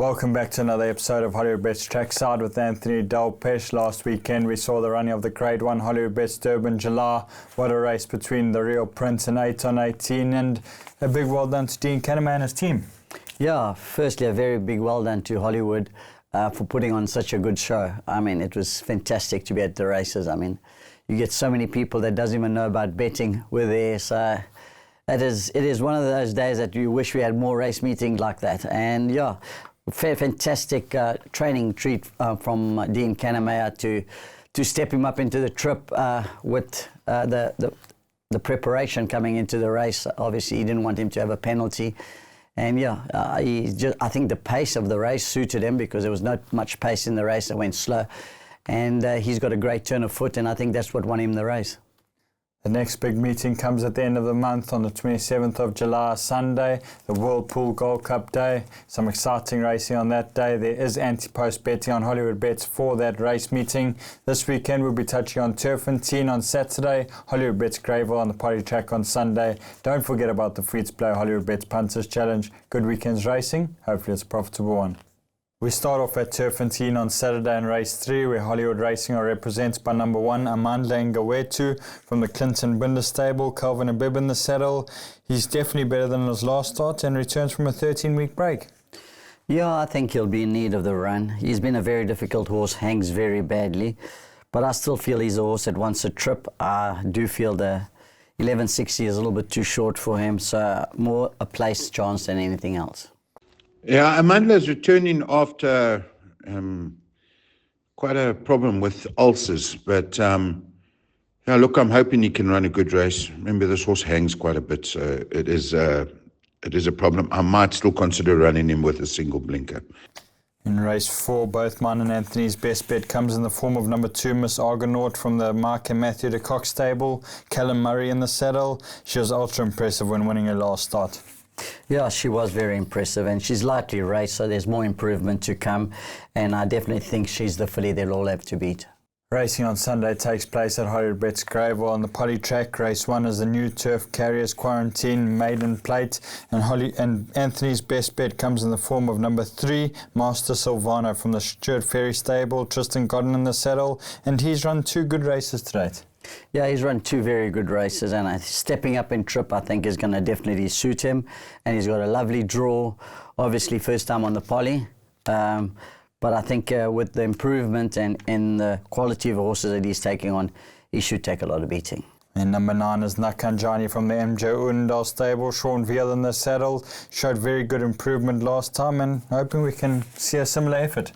Welcome back to another episode of Hollywoodbets Trackside with Anthony Delpech. Last weekend we saw the running of the Grade 1 Hollywoodbets Durban July. What a race between the Real Prince and 8 on 18, and a big well done to Dean Canama and his team. Yeah, firstly a very big well done to Hollywood for putting on such a good show. I mean, it was fantastic to be at the races. I mean, you get so many people that doesn't even know about betting were there, so it is one of those days that you wish we had more race meetings like that. And yeah, fantastic training treat from Dean Canama to step him up into the trip with the preparation coming into the race. Obviously, he didn't want him to have a penalty. And yeah, I think the pace of the race suited him because there was not much pace in the race. It went slow. And he's got a great turn of foot, and I think that's what won him the race. The next big meeting comes at the end of the month on the 27th of July, Sunday, the World Pool Gold Cup Day. Some exciting racing on that day. There is anti-post betting on Hollywoodbets for that race meeting. This weekend we'll be touching on Turffontein on Saturday, Hollywoodbets Greyville on the polytrack on Sunday. Don't forget about the free-to-play Hollywoodbets Punters Challenge. Good weekend's racing. Hopefully it's a profitable one. We start off at Turffontein on Saturday in race 3, where Hollywood Racing are represented by number 1, Amandla Ngawetu from the Clinton Binder stable, Calvin Abib in the saddle. He's definitely better than his last start and returns from a 13-week break. Yeah, I think he'll be in need of the run. He's been a very difficult horse, hangs very badly, but I still feel he's a horse that wants a trip. I do feel the 1160 is a little bit too short for him, so more a place chance than anything else. Yeah, Amandla is returning after quite a problem with ulcers. But, yeah, look, I'm hoping he can run a good race. Remember, this horse hangs quite a bit, so it is a problem. I might still consider running him with a single blinker. In race 4, both mine and Anthony's best bet comes in the form of number 2, Miss Argonaut from the Mike and Matthew de Kock stable, Callum Murray in the saddle. She was ultra impressive when winning her last start. Yeah, she was very impressive, and she's lightly raced, so there's more improvement to come, and I definitely think she's the filly they'll all have to beat. Racing on Sunday takes place at Hollywoodbets Greyville on the polytrack. Race 1 is the new Turf Carriers Quarantine Maiden Plate, and Anthony's best bet comes in the form of number 3, Master Silvano from the Stuart Ferry stable, Tristan Godden in the saddle, and he's run 2 good races to date. Yeah, he's run 2 very good races, and stepping up in trip I think is going to definitely suit him, and he's got a lovely draw, obviously first time on the poly, but I think with the improvement and the quality of horses that he's taking on, he should take a lot of beating. And number 9 is Nakanjani from the MJ Undal stable, Sean Veal in the saddle, showed very good improvement last time, and hoping we can see a similar effort.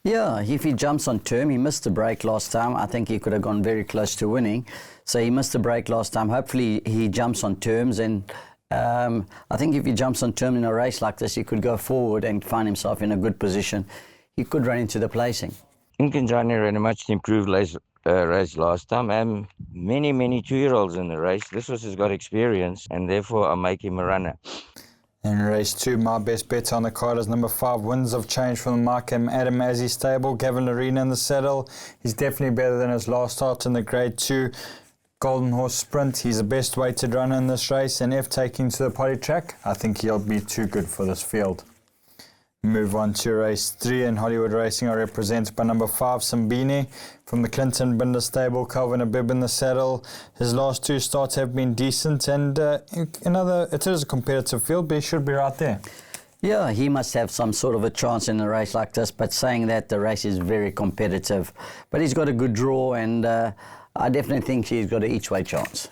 Yeah, if he jumps on term, he missed the break last time. I think he could have gone very close to winning. So he missed the break last time. Hopefully he jumps on terms, and I think if he jumps on term in a race like this, he could go forward and find himself in a good position. He could run into the placing. Nkanjani ran a much improved race last time, and many 2-year-olds in the race. This horse has got experience, and therefore I make him a runner. In race 2, my best bet on the card is number 5, Winds of Change from the Mark and Adam Azzi stable, Gavin Lorena in the saddle. He's definitely better than his last start in the Grade 2 Golden Horse Sprint. He's the best weighted runner in this race, and if taking to the polytrack, I think he'll be too good for this field. Move on to race 3, and Hollywood Racing are represented by number 5, Simbini from the Clinton Binder stable, Calvin Abib in the saddle. His last 2 starts have been decent, and it is a competitive field, but he should be right there. Yeah, he must have some sort of a chance in a race like this, but saying that, the race is very competitive. But he's got a good draw, and I definitely think he's got an each-way chance.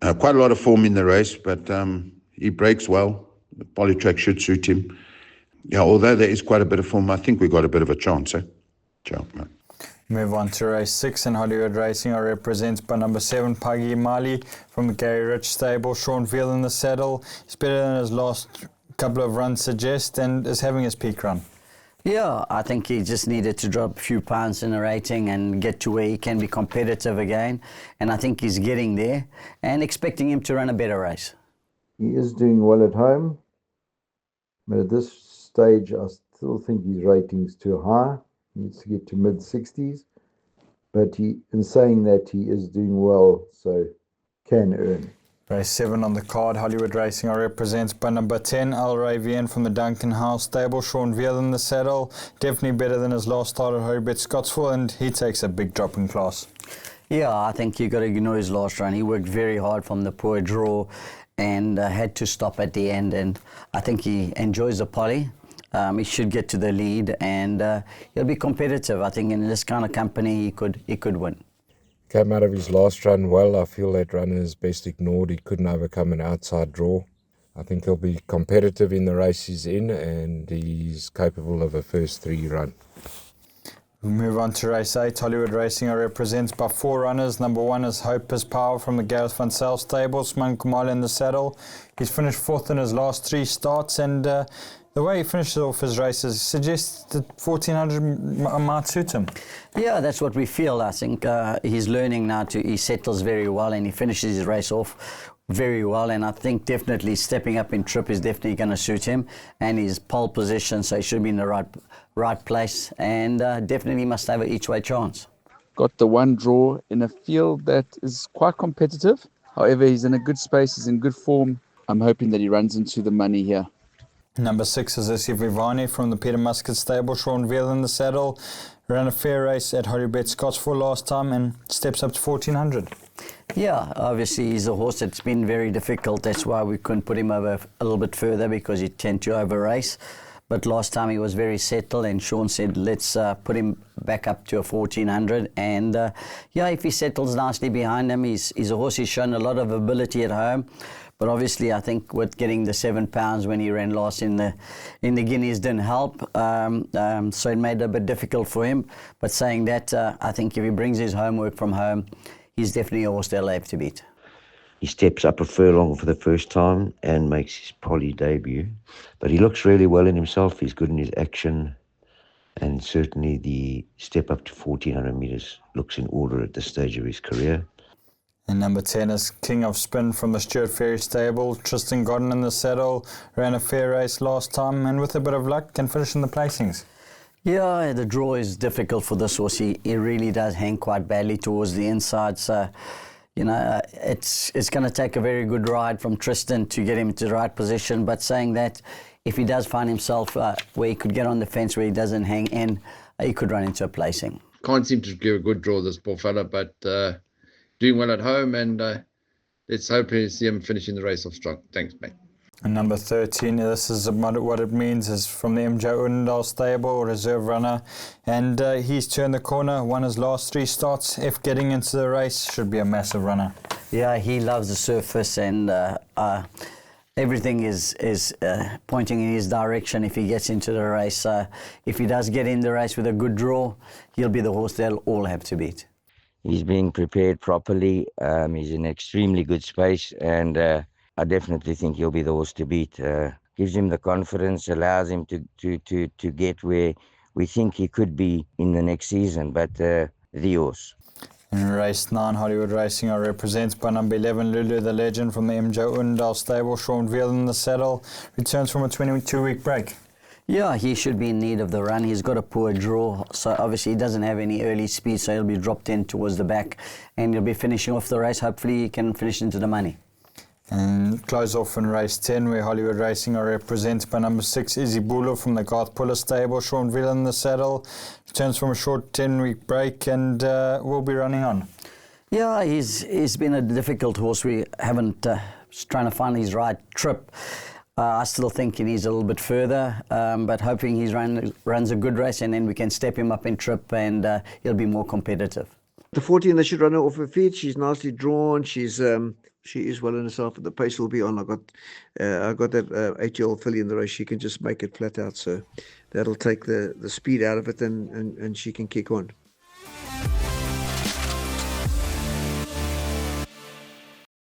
Quite a lot of form in the race, but he breaks well. The polytrack should suit him. Yeah, although there is quite a bit of form, I think we got a bit of a chance, eh? Ciao, man. Move on to race 6, and Hollywood Racing are represented by number 7, Pagi Mali from the Gary Rich stable, Sean Veal in the saddle. He's better than his last couple of runs suggest, and is having his peak run. Yeah, I think he just needed to drop a few pounds in the rating and get to where he can be competitive again, and I think he's getting there, and expecting him to run a better race. He is doing well at home, but at this stage I still think his rating's too high. He needs to get to mid-60s, but in saying that, he is doing well, so can earn. Race 7 on the card, Hollywood Racing are represented by number 10, Al Ravian from the Duncan House stable. Sean Veal in the saddle. Definitely better than his last start at Hollywoodbets Scottsville, and he takes a big drop in class. Yeah, I think you got to ignore his last run. He worked very hard from the poor draw and had to stop at the end, and I think he enjoys the poly. He should get to the lead, and he'll be competitive. I think in this kind of company he could win. Came out of his last run well. I feel that run is best ignored. He couldn't overcome an outside draw. I think he'll be competitive in the race he's in, and he's capable of a first 3 run. We move on to race 8. Hollywood Racing are represented by 4 runners. Number 1 is Hope is Power from the Gareth Van Zyl stable. Sman Kumala in the saddle. He's finished 4th in his last 3 starts, and the way he finishes off his races suggests that 1400 might suit him. Yeah, that's what we feel. I think he's learning now he settles very well, and he finishes his race off very well, and I think definitely stepping up in trip is definitely going to suit him, and his pole position, so he should be in the right place, and definitely must have an each way chance. Got the 1 draw in a field that is quite competitive. However, he's in a good space, he's in good form. I'm hoping that he runs into the money here. Number 6 is Issy Vivani from the Peter Muscat stable. Sean Veal in the saddle. Ran a fair race at Hollywoodbets Scottsville last time and steps up to 1400. Yeah, obviously he's a horse that's been very difficult. That's why we couldn't put him over a little bit further, because he tend to over race. But last time he was very settled, and Sean said let's put him back up to a 1400. And yeah, if he settles nicely behind him, he's a horse who's shown a lot of ability at home. But obviously, I think with getting the £7 when he ran last in the Guineas didn't help, so it made it a bit difficult for him. But saying that, I think if he brings his homework from home, he's definitely a horse they'll have to beat. He steps up a furlong for the first time and makes his poly debut. But he looks really well in himself. He's good in his action, and certainly the step up to 1400 metres looks in order at this stage of his career. And number 10 is King of Spin from the Stuart Ferry stable. Tristan Godden in the saddle. Ran a fair race last time, and with a bit of luck can finish in the placings. Yeah, the draw is difficult for this horse. He really does hang quite badly towards the inside. So, you know, it's going to take a very good ride from Tristan to get him into the right position. But saying that, if he does find himself where he could get on the fence where he doesn't hang in, he could run into a placing. Can't seem to give a good draw, this poor fella, but doing well at home, and let's hope to see him finishing the race off strong. Thanks, mate. And number 13, this is what it means, is from the MJ Undal stable, reserve runner, and he's turned the corner, won his last 3 starts. If getting into the race, should be a massive runner. Yeah, he loves the surface, and everything is pointing in his direction if he gets into the race. If he does get in the race with a good draw, he'll be the horse they'll all have to beat. He's being prepared properly. He's in extremely good space, and I definitely think he'll be the horse to beat. Gives him the confidence, allows him to get where we think he could be in the next season, but the horse. In race 9, Hollywood Racing are represented by number 11, Lulu the Legend from the MJ Undal stable. Sean Veal in the saddle. Returns from a 22-week break. Yeah, he should be in need of the run. He's got a poor draw, so obviously he doesn't have any early speed, so he'll be dropped in towards the back, and he'll be finishing off the race. Hopefully he can finish into the money. And close off in race 10, where Hollywood Racing are represented by number 6, Izzy Bula from the Garth Puller stable. Sean Veal in the saddle. Returns from a short 10-week break, and will be running on. Yeah, he's been a difficult horse. We haven't trying to find his right trip. I still think he needs a little bit further, but hoping he runs a good race, and then we can step him up in trip, and he'll be more competitive. The 14, they should run her off her feet. She's nicely drawn. She is well in herself, and the pace will be on. I got that 8-year-old filly in the race. She can just make it flat out, so that'll take the speed out of it, and she can kick on.